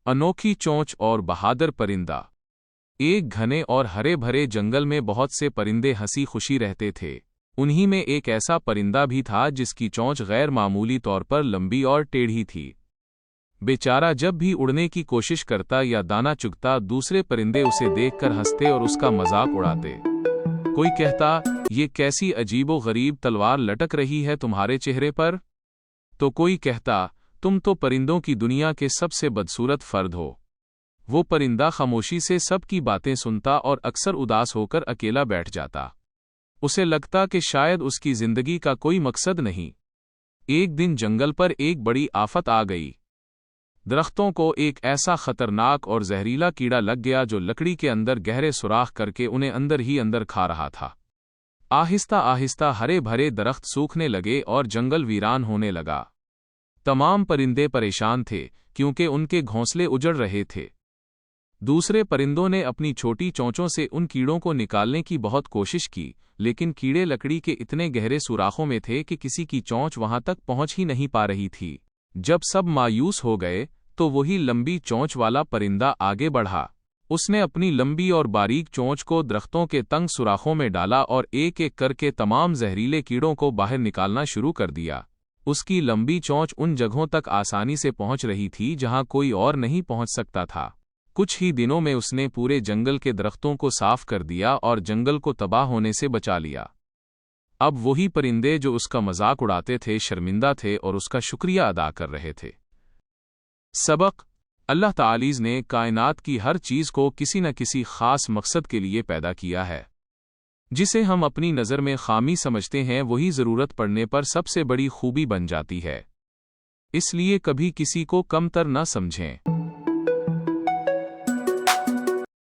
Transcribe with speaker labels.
Speaker 1: अनोखी चोंच और बहादुर परिंदा। एक घने और हरे भरे जंगल में बहुत से परिंदे हंसी खुशी रहते थे। उन्हीं में एक ऐसा परिंदा भी था जिसकी चोंच गैर मामूली तौर पर लंबी और टेढ़ी थी। बेचारा जब भी उड़ने की कोशिश करता या दाना चुगता, दूसरे परिंदे उसे देखकर हंसते और उसका मजाक उड़ाते। कोई कहता, ये कैसी अजीबो गरीब तलवार लटक रही है तुम्हारे चेहरे पर? तो कोई कहता, तुम तो परिंदों की दुनिया के सबसे बदसूरत फर्द हो। वो परिंदा खामोशी से सबकी बातें सुनता और अक्सर उदास होकर अकेला बैठ जाता। उसे लगता कि शायद उसकी जिंदगी का कोई मकसद नहीं। एक दिन जंगल पर एक बड़ी आफत आ गई। दरख्तों को एक ऐसा खतरनाक और जहरीला कीड़ा लग गया जो लकड़ी के अंदर गहरे सुराख करके उन्हें अंदर ही अंदर खा रहा था। आहिस्ता आहिस्ता हरे भरे दरख्त सूखने लगे और जंगल वीरान होने लगा। तमाम परिंदे परेशान थे क्योंकि उनके घोंसले उजड़ रहे थे। दूसरे परिंदों ने अपनी छोटी चोंचों से उन कीड़ों को निकालने की बहुत कोशिश की, लेकिन कीड़े लकड़ी के इतने गहरे सुराखों में थे कि किसी की चोंच वहां तक पहुंच ही नहीं पा रही थी। जब सब मायूस हो गए तो वही लंबी चोंच वाला परिंदा आगे बढ़ा। उसने अपनी लंबी और बारीक चोंच को दरख्तों के तंग सुराखों में डाला और एक एक करके तमाम जहरीले कीड़ों को बाहर निकालना शुरू कर दिया। उसकी लंबी चोंच उन जगहों तक आसानी से पहुंच रही थी जहां कोई और नहीं पहुंच सकता था। कुछ ही दिनों में उसने पूरे जंगल के दरख्तों को साफ कर दिया और जंगल को तबाह होने से बचा लिया। अब वही परिंदे जो उसका मजाक उड़ाते थे शर्मिंदा थे और उसका शुक्रिया अदा कर रहे थे। सबक: अल्लाह ताला ने कायनात की हर चीज को किसी न किसी खास मकसद के लिए पैदा किया है। जिसे हम अपनी नज़र में खामी समझते हैं वही ज़रूरत पड़ने पर सबसे बड़ी खूबी बन जाती है। इसलिए कभी किसी को कमतर न समझें।